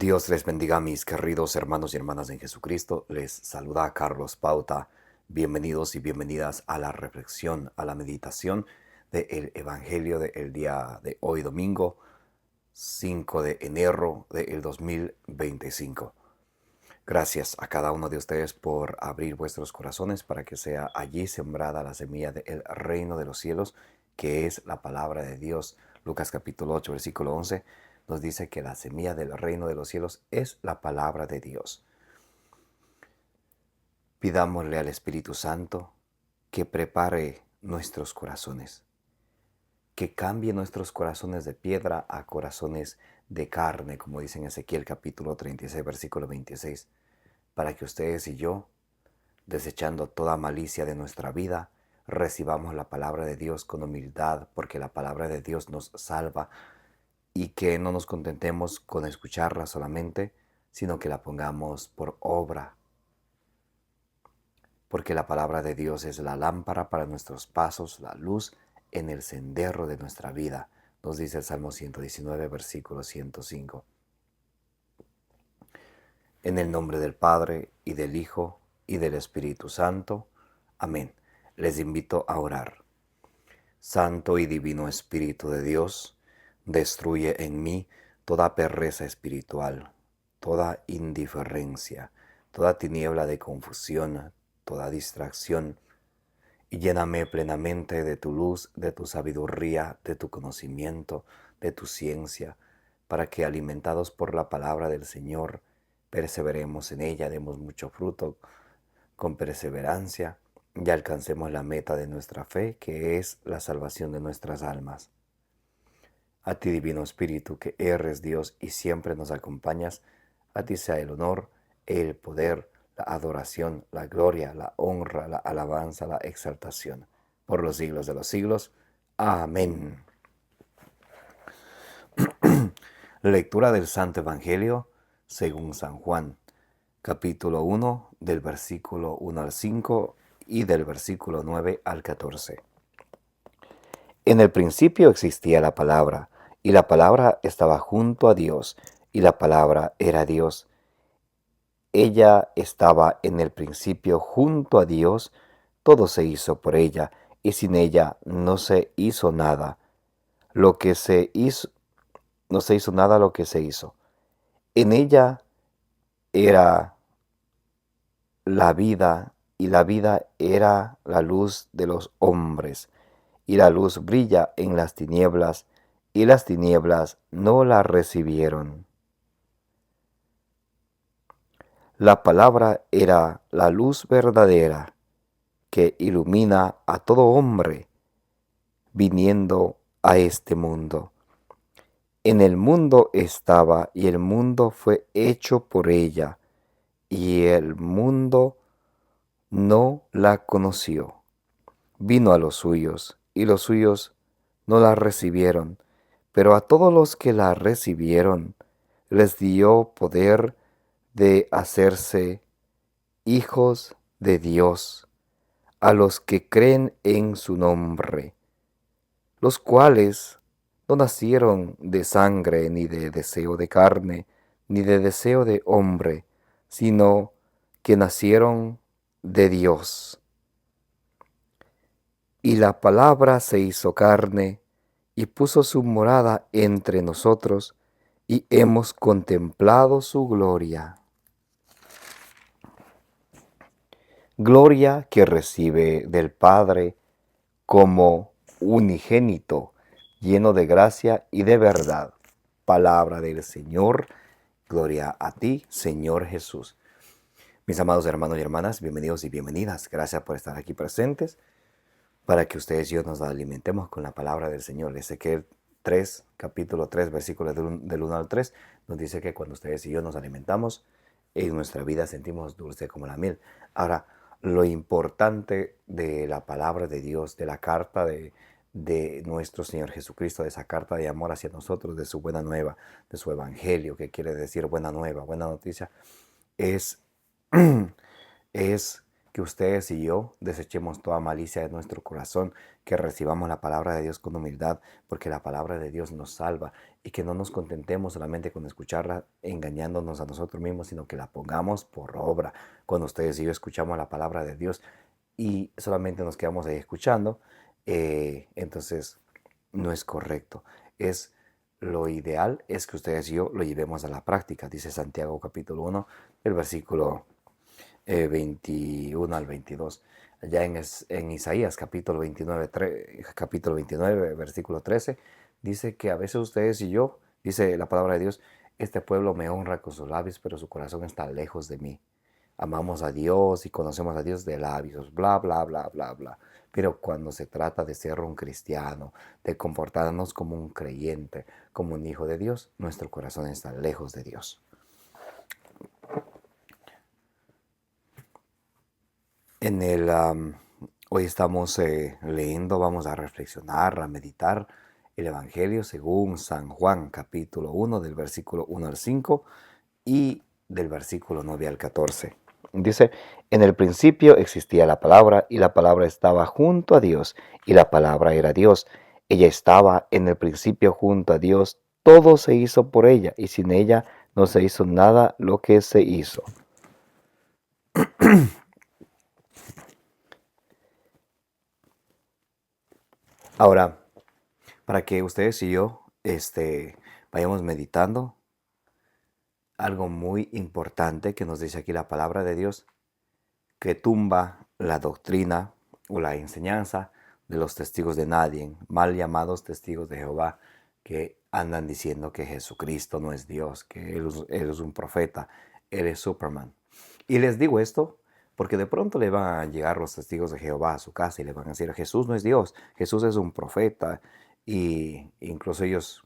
Dios les bendiga, mis queridos hermanos y hermanas en Jesucristo. Les saluda Carlos Pauta. Bienvenidos y bienvenidas a la reflexión, a la meditación del Evangelio del día de hoy, domingo 5 de enero del 2025. Gracias a cada uno de ustedes por abrir vuestros corazones para que sea allí sembrada la semilla del reino de los cielos, que es la palabra de Dios. Lucas capítulo 8, versículo 11, nos dice que la semilla del reino de los cielos es la palabra de Dios. Pidámosle al Espíritu Santo que prepare nuestros corazones, que cambie nuestros corazones de piedra a corazones de carne, como dice en Ezequiel capítulo 36, versículo 26, para que ustedes y yo, desechando toda malicia de nuestra vida, recibamos la palabra de Dios con humildad, porque la palabra de Dios nos salva, y que no nos contentemos con escucharla solamente, sino que la pongamos por obra, porque la palabra de Dios es la lámpara para nuestros pasos, la luz en el sendero de nuestra vida, nos dice el Salmo 119, versículo 105. En el nombre del Padre, y del Hijo, y del Espíritu Santo. Amén. Les invito a orar. Santo y divino Espíritu de Dios, destruye en mí toda pereza espiritual, toda indiferencia, toda tiniebla de confusión, toda distracción, y lléname plenamente de tu luz, de tu sabiduría, de tu conocimiento, de tu ciencia, para que, alimentados por la palabra del Señor, perseveremos en ella, demos mucho fruto con perseverancia y alcancemos la meta de nuestra fe, que es la salvación de nuestras almas. A ti, Divino Espíritu, que eres Dios y siempre nos acompañas, a ti sea el honor, el poder, la adoración, la gloria, la honra, la alabanza, la exaltación, por los siglos de los siglos. Amén. Lectura del Santo Evangelio según San Juan, capítulo 1, del versículo 1 al 5 y del versículo 9 al 14. En el principio existía la palabra, y la palabra estaba junto a Dios, y la palabra era Dios. Ella estaba en el principio junto a Dios, todo se hizo por ella, y sin ella no se hizo nada. No se hizo nada lo que se hizo. En ella era la vida, y la vida era la luz de los hombres. Y la luz brilla en las tinieblas, y las tinieblas no la recibieron. La palabra era la luz verdadera que ilumina a todo hombre viniendo a este mundo. En el mundo estaba, y el mundo fue hecho por ella, y el mundo no la conoció. Vino a los suyos, y los suyos no la recibieron, pero a todos los que la recibieron les dio poder de hacerse hijos de Dios, a los que creen en su nombre, los cuales no nacieron de sangre, ni de deseo de carne, ni de deseo de hombre, sino que nacieron de Dios. Y la palabra se hizo carne y puso su morada entre nosotros, y hemos contemplado su gloria. Gloria que recibe del Padre como unigénito, lleno de gracia y de verdad. Palabra del Señor. Gloria a ti, Señor Jesús. Mis amados hermanos y hermanas, bienvenidos y bienvenidas. Gracias por estar aquí presentes, para que ustedes y yo nos alimentemos con la palabra del Señor. Ezequiel 3, capítulo 3, versículos del 1 al 3, nos dice que cuando ustedes y yo nos alimentamos, en nuestra vida sentimos dulce como la miel. Ahora, lo importante de la palabra de Dios, de la carta de nuestro Señor Jesucristo, de esa carta de amor hacia nosotros, de su buena nueva, de su evangelio, que quiere decir buena nueva, buena noticia, es, es que ustedes y yo desechemos toda malicia de nuestro corazón, que recibamos la palabra de Dios con humildad, porque la palabra de Dios nos salva, y que no nos contentemos solamente con escucharla engañándonos a nosotros mismos, sino que la pongamos por obra. Cuando ustedes y yo escuchamos la palabra de Dios y solamente nos quedamos ahí escuchando, entonces no es correcto. Lo ideal es que ustedes y yo lo llevemos a la práctica, dice Santiago capítulo 1, el versículo 21 al 22. Allá en Isaías capítulo 29, versículo 13, dice que a veces ustedes y yo, dice la palabra de Dios, este pueblo me honra con sus labios, pero su corazón está lejos de mí. Amamos a Dios y conocemos a Dios de labios, bla, bla, bla, bla, bla. Pero cuando se trata de ser un cristiano, de comportarnos como un creyente, como un hijo de Dios, nuestro corazón está lejos de Dios. Hoy estamos leyendo, vamos a reflexionar, a meditar el Evangelio según San Juan, capítulo 1, del versículo 1 al 5 y del versículo 9 al 14. Dice, en el principio existía la palabra y la palabra estaba junto a Dios y la palabra era Dios. Ella estaba en el principio junto a Dios, todo se hizo por ella y sin ella no se hizo nada lo que se hizo. Ahora, para que ustedes y yo vayamos meditando, algo muy importante que nos dice aquí la palabra de Dios, que tumba la doctrina o la enseñanza de los testigos de nadie, mal llamados testigos de Jehová, que andan diciendo que Jesucristo no es Dios, que Él es un profeta, Él es Superman. Y les digo esto porque de pronto le van a llegar los testigos de Jehová a su casa y le van a decir, Jesús no es Dios, Jesús es un profeta. Y incluso ellos,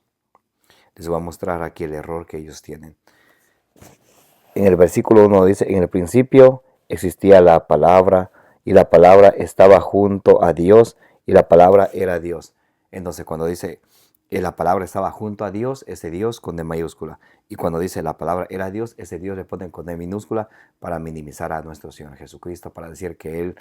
les voy a mostrar aquí el error que ellos tienen. En el versículo 1 dice, en el principio existía la palabra y la palabra estaba junto a Dios y la palabra era Dios. Entonces cuando dice la palabra estaba junto a Dios, ese Dios con D mayúscula. Y cuando dice la palabra era Dios, ese Dios le ponen con D minúscula para minimizar a nuestro Señor Jesucristo, para decir que Él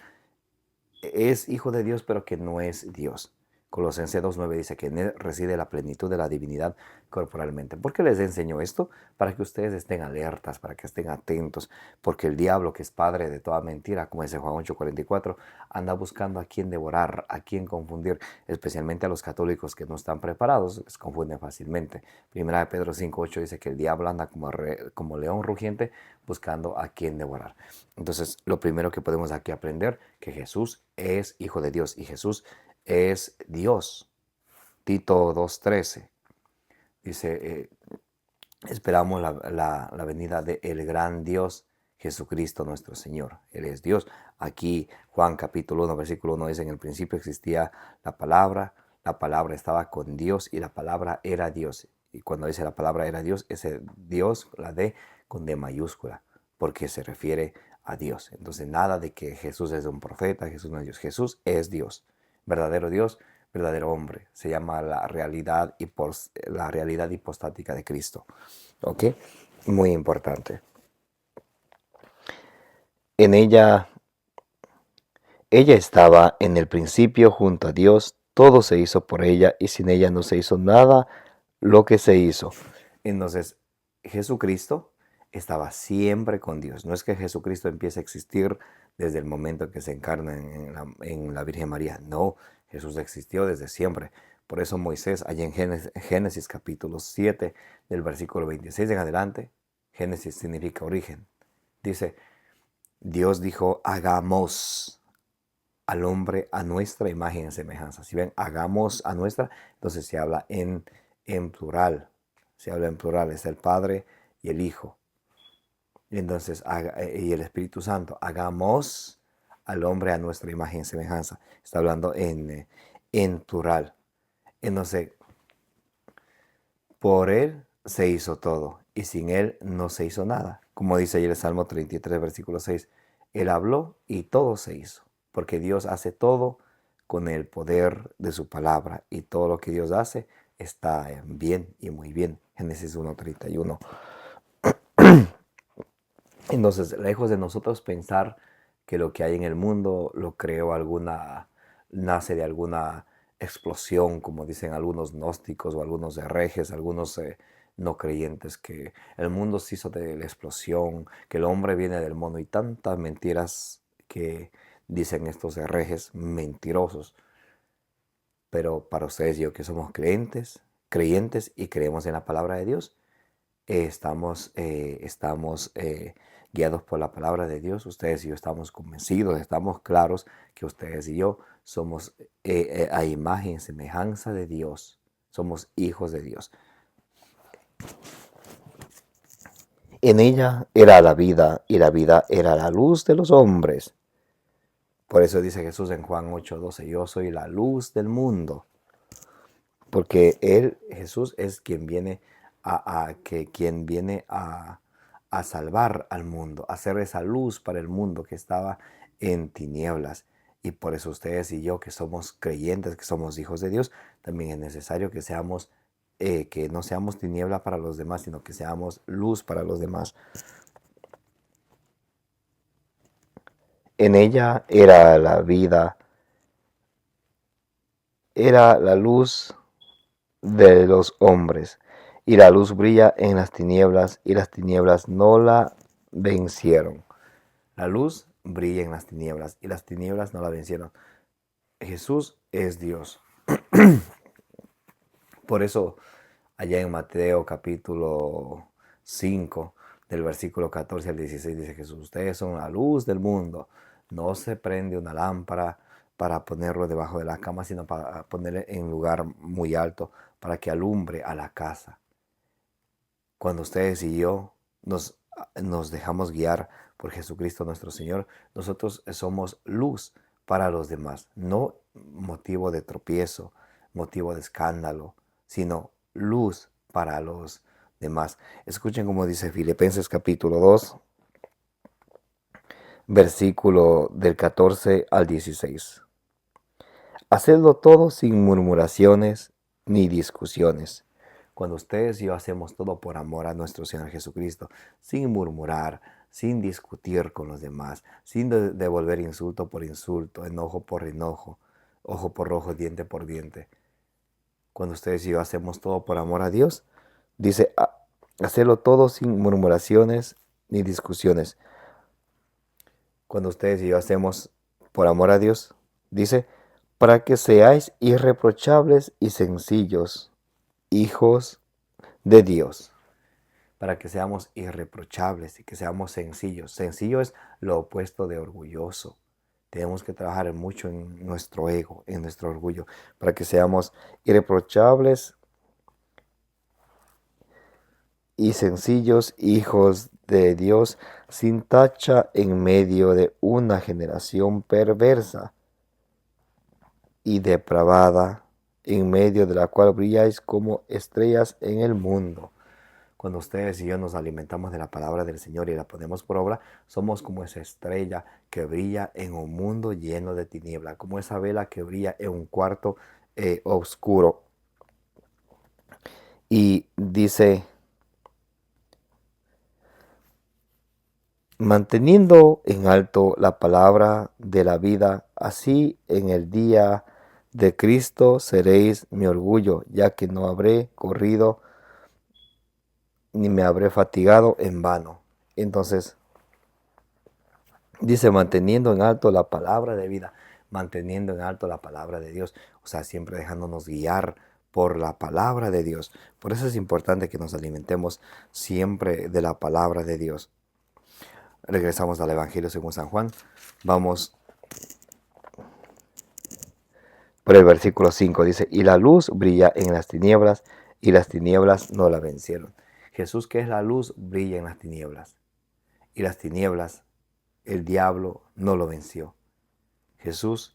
es hijo de Dios, pero que no es Dios. Colosenses 2:9 dice que en Él reside la plenitud de la divinidad corporalmente. ¿Por qué les enseño esto? Para que ustedes estén alertas, para que estén atentos, porque el diablo, que es padre de toda mentira, como dice Juan 8:44, anda buscando a quien devorar, a quien confundir, especialmente a los católicos que no están preparados, les confunden fácilmente. Primera de Pedro 5:8 dice que el diablo anda como león rugiente buscando a quien devorar. Entonces, lo primero que podemos aquí aprender, que Jesús es hijo de Dios y Jesús es Dios. Tito 2:13 dice, esperamos la venida del gran Dios, Jesucristo nuestro Señor. Él es Dios. Aquí Juan capítulo 1, versículo 1 dice, en el principio existía la palabra estaba con Dios y la palabra era Dios. Y cuando dice la palabra era Dios, ese Dios, la D con D mayúscula, porque se refiere a Dios. Entonces nada de que Jesús es un profeta, Jesús no es Dios. Jesús es Dios, verdadero Dios, verdadero hombre. Se llama la realidad hipostática de Cristo. ¿Ok? Muy importante. En ella estaba en el principio junto a Dios, todo se hizo por ella y sin ella no se hizo nada lo que se hizo. Entonces, Jesucristo estaba siempre con Dios. No es que Jesucristo empiece a existir desde el momento en que se encarna en la Virgen María. No, Jesús existió desde siempre. Por eso Moisés, allá en Génesis capítulo 7, del versículo 26 en adelante, Génesis significa origen. Dice, Dios dijo, hagamos al hombre a nuestra imagen y semejanza. Si ven, hagamos a nuestra, entonces se habla en plural. Se habla en plural, es el Padre y el Hijo. Y entonces, y el Espíritu Santo, hagamos al hombre a nuestra imagen y semejanza. Está hablando en plural. Entonces, por Él se hizo todo, y sin Él no se hizo nada. Como dice ahí el Salmo 33, versículo 6, Él habló y todo se hizo, porque Dios hace todo con el poder de su palabra, y todo lo que Dios hace está bien y muy bien. Génesis 1:31. Entonces, lejos de nosotros pensar que lo que hay en el mundo lo creó nace de alguna explosión, como dicen algunos gnósticos o algunos herejes, algunos no creyentes, que el mundo se hizo de la explosión, que el hombre viene del mono, y tantas mentiras que dicen estos herejes mentirosos. Pero para ustedes y yo, que somos creyentes y creemos en la palabra de Dios, estamos guiados por la palabra de Dios. Ustedes y yo estamos convencidos, estamos claros que ustedes y yo somos a imagen y semejanza de Dios. Somos hijos de Dios. En ella era la vida, y la vida era la luz de los hombres. Por eso dice Jesús en Juan 8:12, yo soy la luz del mundo. Porque Jesús, es quien viene a salvar al mundo, a hacer esa luz para el mundo que estaba en tinieblas. Y por eso ustedes y yo, que somos creyentes, que somos hijos de Dios, también es necesario que no seamos tiniebla para los demás, sino que seamos luz para los demás. En ella era la vida, era la luz de los hombres, y la luz brilla en las tinieblas, y las tinieblas no la vencieron. La luz brilla en las tinieblas, y las tinieblas no la vencieron. Jesús es Dios. Por eso, allá en Mateo capítulo 5, del versículo 14 al 16, dice Jesús, ustedes son la luz del mundo. No se prende una lámpara para ponerlo debajo de la cama, sino para ponerlo en un lugar muy alto, para que alumbre a la casa. Cuando ustedes y yo nos dejamos guiar por Jesucristo nuestro Señor, nosotros somos luz para los demás, no motivo de tropiezo, motivo de escándalo, sino luz para los demás. Escuchen cómo dice Filipenses capítulo 2, versículo del 14 al 16. Hacedlo todo sin murmuraciones ni discusiones. Cuando ustedes y yo hacemos todo por amor a nuestro Señor Jesucristo, sin murmurar, sin discutir con los demás, sin devolver insulto por insulto, enojo por enojo, ojo por ojo, diente por diente. Cuando ustedes y yo hacemos todo por amor a Dios, dice, hacerlo todo sin murmuraciones ni discusiones. Cuando ustedes y yo hacemos por amor a Dios, dice, para que seáis irreprochables y sencillos, hijos de Dios. Para que seamos irreprochables y que seamos sencillos. Sencillo es lo opuesto de orgulloso. Tenemos que trabajar mucho en nuestro ego, en nuestro orgullo, para que seamos irreprochables y sencillos, hijos de Dios, sin tacha en medio de una generación perversa y depravada, en medio de la cual brilláis como estrellas en el mundo. Cuando ustedes y yo nos alimentamos de la palabra del Señor y la ponemos por obra, somos como esa estrella que brilla en un mundo lleno de tiniebla, como esa vela que brilla en un cuarto oscuro. Y dice, manteniendo en alto la palabra de la vida, así en el día de Cristo seréis mi orgullo, ya que no habré corrido ni me habré fatigado en vano. Entonces, dice, manteniendo en alto la palabra de vida, manteniendo en alto la palabra de Dios, o sea, siempre dejándonos guiar por la palabra de Dios. Por eso es importante que nos alimentemos siempre de la palabra de Dios. Regresamos al Evangelio según San Juan. Vamos por el versículo 5. Dice, y la luz brilla en las tinieblas, y las tinieblas no la vencieron. Jesús, que es la luz, brilla en las tinieblas. Y las tinieblas, el diablo no lo venció. Jesús,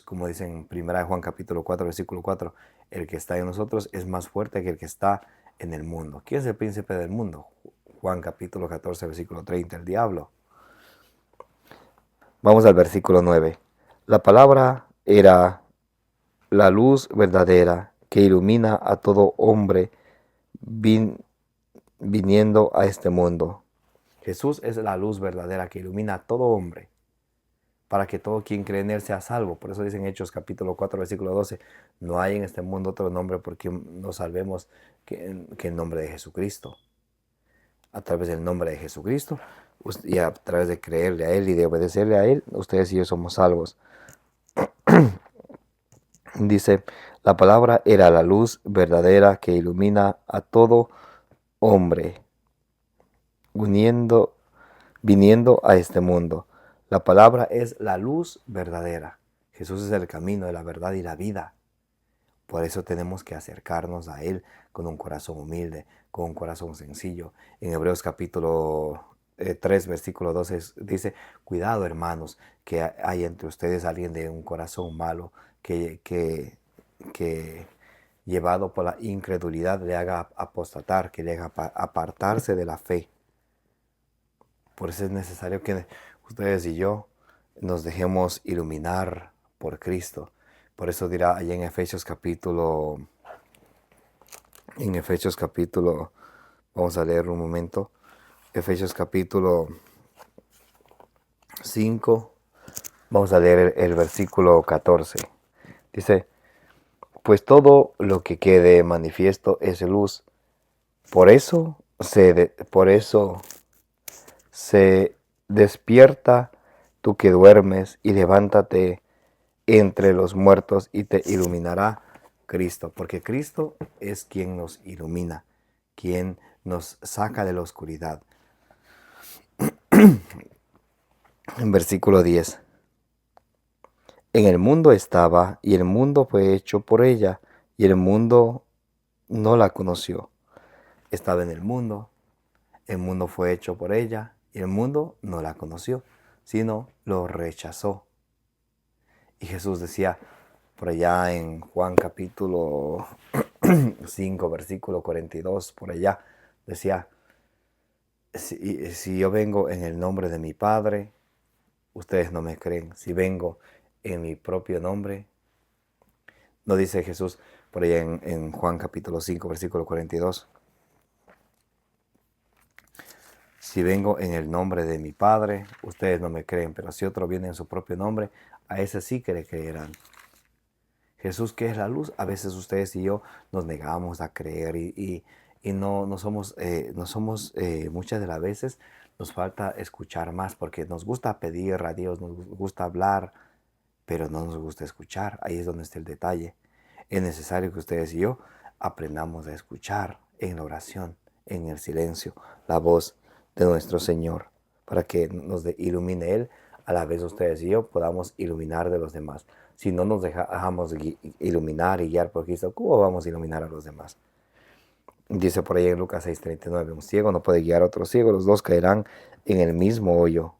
como dice en 1 Juan capítulo 4, versículo 4, el que está en nosotros es más fuerte que el que está en el mundo. ¿Quién es el príncipe del mundo? Juan capítulo 14, versículo 30, el diablo. Vamos al versículo 9. La palabra era la luz verdadera que ilumina a todo hombre viniendo a este mundo. Jesús es la luz verdadera que ilumina a todo hombre, para que todo quien cree en Él sea salvo. Por eso dice en Hechos capítulo 4, versículo 12, no hay en este mundo otro nombre por quien nos salvemos que el nombre de Jesucristo. A través del nombre de Jesucristo y a través de creerle a Él y de obedecerle a Él, ustedes y yo somos salvos. Dice, la palabra era la luz verdadera que ilumina a todo hombre, viniendo a este mundo. La palabra es la luz verdadera. Jesús es el camino de la verdad y la vida. Por eso tenemos que acercarnos a Él con un corazón humilde, con un corazón sencillo. En Hebreos capítulo 3, versículo 12 dice, cuidado hermanos, que hay entre ustedes alguien de un corazón malo, que llevado por la incredulidad le haga apostatar, que le haga apartarse de la fe. Por eso es necesario que ustedes y yo nos dejemos iluminar por Cristo. Por eso dirá allá en Efesios capítulo, vamos a leer un momento, Efesios capítulo 5, vamos a leer el versículo 14. Dice, pues todo lo que quede manifiesto es luz. Por eso se despierta tú que duermes y levántate entre los muertos y te iluminará Cristo, porque Cristo es quien nos ilumina, quien nos saca de la oscuridad. En versículo 10. En el mundo estaba, y el mundo fue hecho por ella, y el mundo no la conoció. Estaba en el mundo fue hecho por ella, y el mundo no la conoció, sino lo rechazó. Y Jesús decía, por allá en Juan capítulo 5, versículo 42, por allá, decía, si yo vengo en el nombre de mi Padre, ustedes no me creen. Si vengo en mi propio nombre, no dice Jesús por allá en Juan capítulo 5, versículo 42. Si vengo en el nombre de mi Padre, ustedes no me creen, pero si otro viene en su propio nombre, a ese sí que le creerán. Jesús, que es la luz, a veces ustedes y yo nos negamos a creer y no somos, muchas de las veces nos falta escuchar más porque nos gusta pedir a Dios, nos gusta hablar, pero no nos gusta escuchar. Ahí es donde está el detalle. Es necesario que ustedes y yo aprendamos a escuchar en la oración, en el silencio, la voz de nuestro Señor, para que nos ilumine Él, a la vez ustedes y yo podamos iluminar de los demás. Si no nos dejamos iluminar y guiar por Cristo, ¿cómo vamos a iluminar a los demás? Dice por ahí en Lucas 6:39, un ciego no puede guiar a otro ciego, los dos caerán en el mismo hoyo.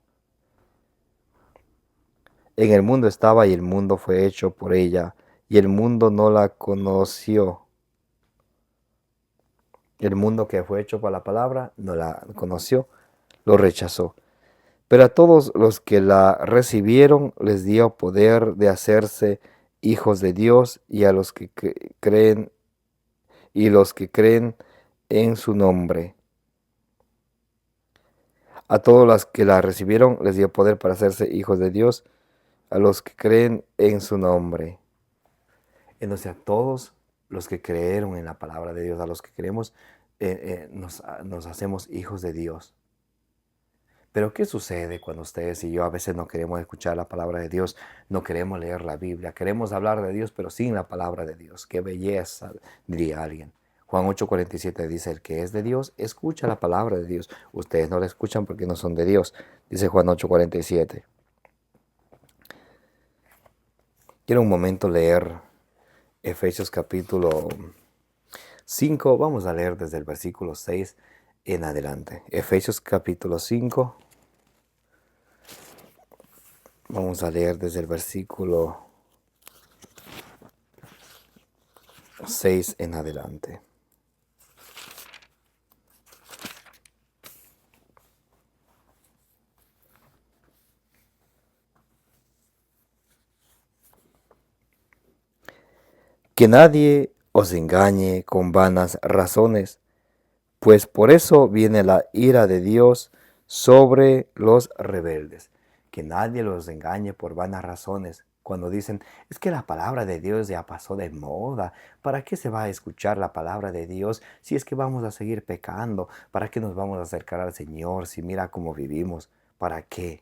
En el mundo estaba y el mundo fue hecho por ella, y el mundo no la conoció. El mundo que fue hecho por la palabra no la conoció, lo rechazó. Pero a todos los que la recibieron les dio poder de hacerse hijos de Dios, y a los que creen en su nombre. A todos los que la recibieron les dio poder para hacerse hijos de Dios, a los que creen en su nombre. Entonces a todos los que creyeron en la palabra de Dios, a los que creemos, nos hacemos hijos de Dios. Pero ¿qué sucede cuando ustedes y yo a veces no queremos escuchar la palabra de Dios, no queremos leer la Biblia, queremos hablar de Dios pero sin la palabra de Dios? ¡Qué belleza!, diría alguien. Juan 8:47 dice, el que es de Dios, escucha la palabra de Dios. Ustedes no la escuchan porque no son de Dios, dice Juan 8:47. Quiero un momento leer Efesios capítulo 5, vamos a leer desde el versículo 6 en adelante. Efesios capítulo 5, vamos a leer desde el versículo 6 en adelante. Que nadie os engañe con vanas razones, pues por eso viene la ira de Dios sobre los rebeldes. Que nadie los engañe por vanas razones. Cuando dicen, es que la palabra de Dios ya pasó de moda, ¿para qué se va a escuchar la palabra de Dios si es que vamos a seguir pecando? ¿Para qué nos vamos a acercar al Señor si mira cómo vivimos? ¿Para qué?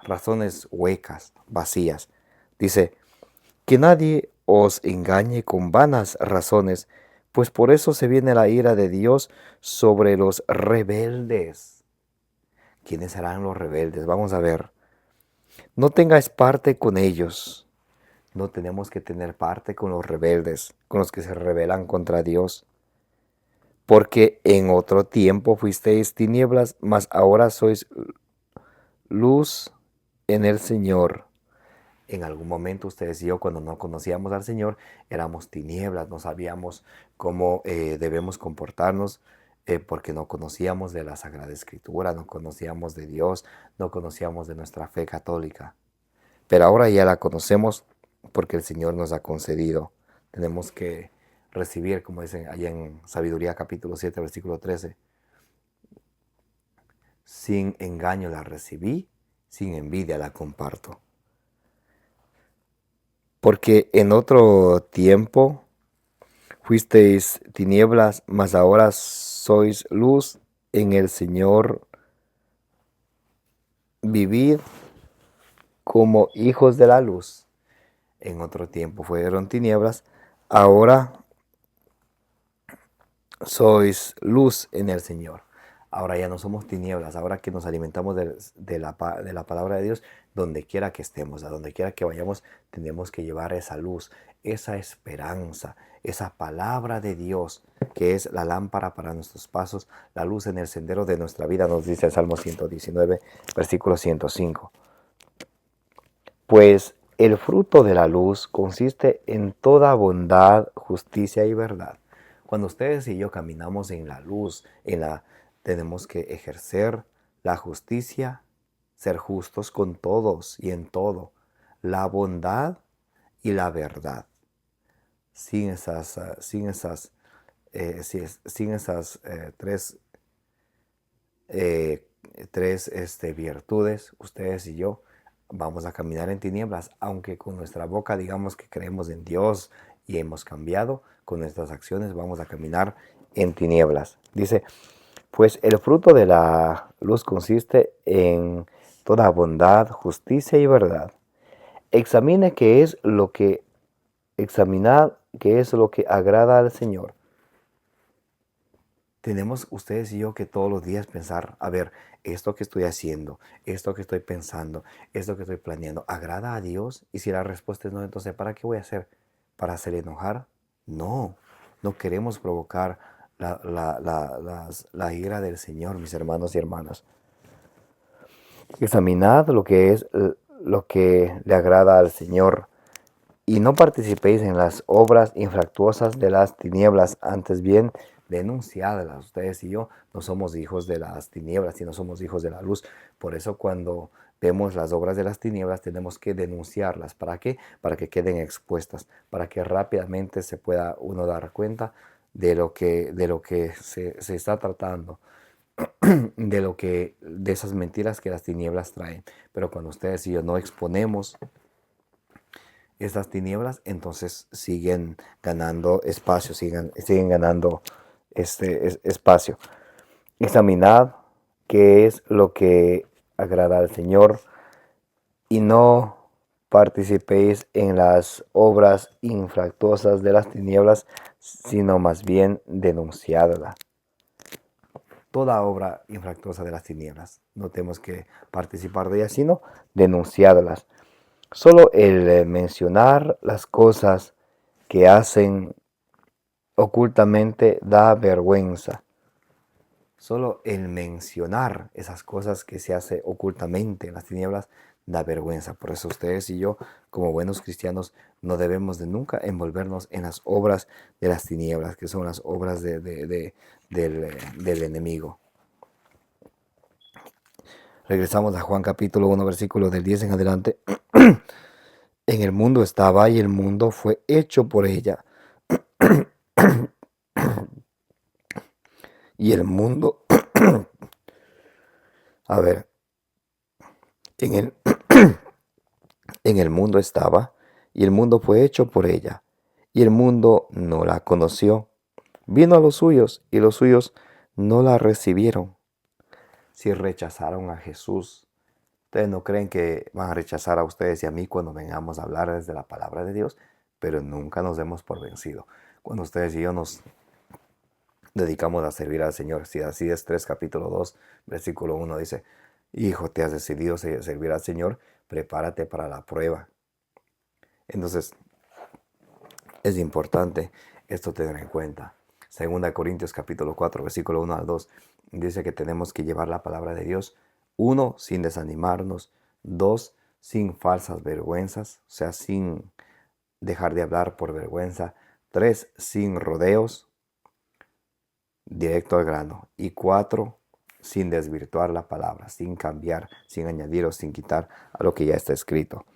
Razones huecas, vacías. Dice, que nadie os engañe con vanas razones, pues por eso se viene la ira de Dios sobre los rebeldes. ¿Quiénes serán los rebeldes? Vamos a ver. No tengáis parte con ellos. No tenemos que tener parte con los rebeldes, con los que se rebelan contra Dios. Porque en otro tiempo fuisteis tinieblas, mas ahora sois luz en el Señor. En algún momento ustedes y yo, cuando no conocíamos al Señor, éramos tinieblas, no sabíamos cómo debemos comportarnos, porque no conocíamos de la Sagrada Escritura, no conocíamos de Dios, no conocíamos de nuestra fe católica. Pero ahora ya la conocemos porque el Señor nos ha concedido. Tenemos que recibir, como dicen allá en Sabiduría capítulo 7, versículo 13. Sin engaño la recibí, sin envidia la comparto. Porque en otro tiempo fuisteis tinieblas, mas ahora sois luz en el Señor. Vivid como hijos de la luz. En otro tiempo fueron tinieblas, ahora sois luz en el Señor. Ahora ya no somos tinieblas, ahora que nos alimentamos de la palabra de Dios, donde quiera que estemos, a donde quiera que vayamos, tenemos que llevar esa luz, esa esperanza, esa palabra de Dios, que es la lámpara para nuestros pasos, la luz en el sendero de nuestra vida, nos dice el Salmo 119, versículo 105. Pues el fruto de la luz consiste en toda bondad, justicia y verdad. Cuando ustedes y yo caminamos en la luz, tenemos que ejercer la justicia, ser justos con todos y en todo, la bondad y la verdad. Sin esas tres virtudes, ustedes y yo vamos a caminar en tinieblas, aunque con nuestra boca digamos que creemos en Dios y hemos cambiado, con nuestras acciones vamos a caminar en tinieblas. Dice, pues el fruto de la luz consiste en toda bondad, justicia y verdad. Examine examinad qué es lo que agrada al Señor. Tenemos ustedes y yo que todos los días pensar, a ver, esto que estoy haciendo, esto que estoy pensando, esto que estoy planeando, ¿agrada a Dios? Y si la respuesta es no, entonces ¿para qué voy a hacer? ¿Para hacerle enojar? No, no queremos provocar la ira del Señor, mis hermanos y hermanas. Examinad lo que le agrada al Señor. Y no participéis en las obras infractuosas de las tinieblas, antes bien denunciadlas. Ustedes y yo no somos hijos de las tinieblas, sino somos hijos de la luz. Por eso cuando vemos las obras de las tinieblas tenemos que denunciarlas. ¿Para qué? Para que queden expuestas, para que rápidamente se pueda uno dar cuenta de lo que se está tratando, de esas mentiras que las tinieblas traen. Pero cuando ustedes y yo no exponemos estas tinieblas, entonces siguen ganando espacio, siguen ganando espacio. Examinad qué es lo que agrada al Señor y no participéis en las obras infractuosas de las tinieblas, sino más bien denunciadla. Toda obra infractuosa de las tinieblas, no tenemos que participar de ellas, sino denunciarlas. Solo el mencionar las cosas que hacen ocultamente da vergüenza. Solo el mencionar esas cosas que se hace ocultamente en las tinieblas da vergüenza. Por eso ustedes y yo, como buenos cristianos, no debemos de nunca envolvernos en las obras de las tinieblas, que son las obras del enemigo. Regresamos a Juan capítulo 1, versículo del 10 en adelante. En el mundo estaba y el mundo fue hecho por ella. Y el mundo A ver, en el, en el mundo estaba, y el mundo fue hecho por ella, y el mundo no la conoció. Vino a los suyos, y los suyos no la recibieron. Si rechazaron a Jesús, ustedes no creen que van a rechazar a ustedes y a mí cuando vengamos a hablar desde la palabra de Dios, pero nunca nos demos por vencido. Cuando ustedes y yo nos dedicamos a servir al Señor, si así es 3 capítulo 2 versículo 1 dice, hijo, te has decidido servir al Señor, prepárate para la prueba. Entonces, es importante esto tener en cuenta. 2 capítulo 4 versículo 1 al 2 dice que tenemos que llevar la palabra de Dios, 1, sin desanimarnos, 2, sin falsas vergüenzas, o sea, sin dejar de hablar por vergüenza, 3, sin rodeos, directo al grano, y 4, sin desvirtuar la palabra, sin cambiar, sin añadir o sin quitar a lo que ya está escrito.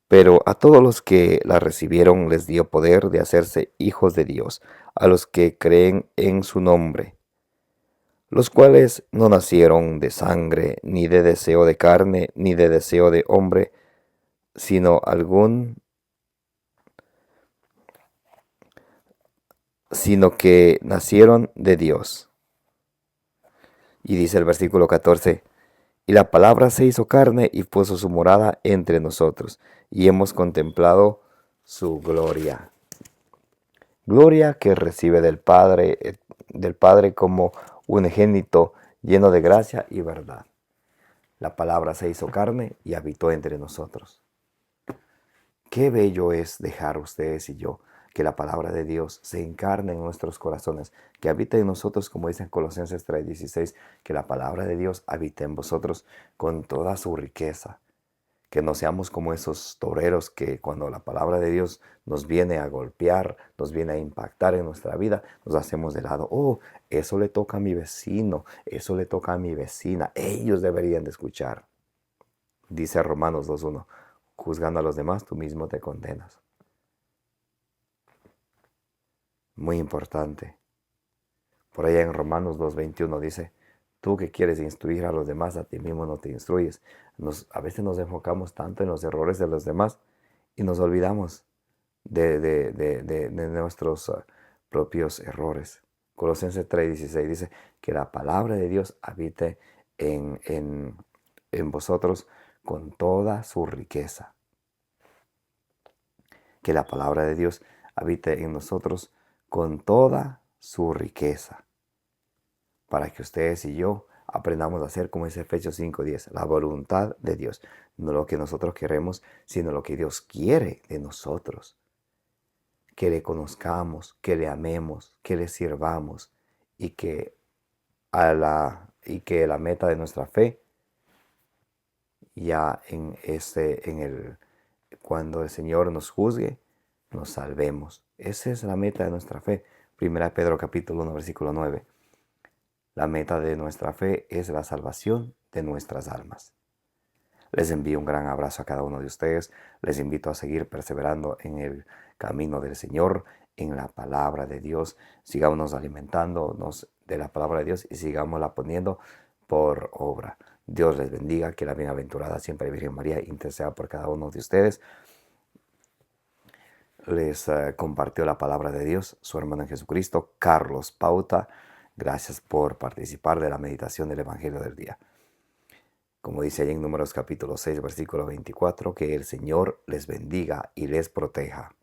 Pero a todos los que la recibieron les dio poder de hacerse hijos de Dios, a los que creen en su nombre, los cuales no nacieron de sangre, ni de deseo de carne, ni de deseo de hombre, sino sino que nacieron de Dios. Y dice el versículo 14, y la palabra se hizo carne y puso su morada entre nosotros, y hemos contemplado su gloria. Gloria que recibe del Padre como unigénito, lleno de gracia y verdad. La palabra se hizo carne y habitó entre nosotros. Qué bello es dejar ustedes y yo que la palabra de Dios se encarne en nuestros corazones, que habite en nosotros, como dice en Colosenses 3:16, que la palabra de Dios habite en vosotros con toda su riqueza. Que no seamos como esos toreros que cuando la palabra de Dios nos viene a golpear, nos viene a impactar en nuestra vida, nos hacemos de lado. Oh, eso le toca a mi vecino, eso le toca a mi vecina, ellos deberían de escuchar. Dice Romanos 2:1, juzgando a los demás, tú mismo te condenas. Muy importante. Por allá en Romanos 2:21 dice, tú que quieres instruir a los demás, a ti mismo no te instruyes. A veces nos enfocamos tanto en los errores de los demás y nos olvidamos de nuestros propios errores. Colosenses 3:16 dice que la palabra de Dios habite en vosotros con toda su riqueza. Que la palabra de Dios habite en nosotros con toda su riqueza, para que ustedes y yo aprendamos a hacer, como dice Efesios 5:10, la voluntad de Dios, no lo que nosotros queremos, sino lo que Dios quiere de nosotros, que le conozcamos, que le amemos, que le sirvamos y que la meta de nuestra fe ya cuando el Señor nos juzgue, nos salvemos. Esa es la meta de nuestra fe. 1 Pedro capítulo 1 versículo 9. La meta de nuestra fe es la salvación de nuestras almas. Les envío un gran abrazo a cada uno de ustedes. Les invito a seguir perseverando en el camino del Señor, en la palabra de Dios. Sigamos alimentándonos de la palabra de Dios y sigámosla poniendo por obra. Dios les bendiga, que la bienaventurada siempre Virgen María interceda por cada uno de ustedes. Les compartió la palabra de Dios su hermano en Jesucristo, Carlos Pauta. Gracias por participar de la meditación del Evangelio del día. Como dice ahí en Números capítulo 6, versículo 24, que el Señor les bendiga y les proteja.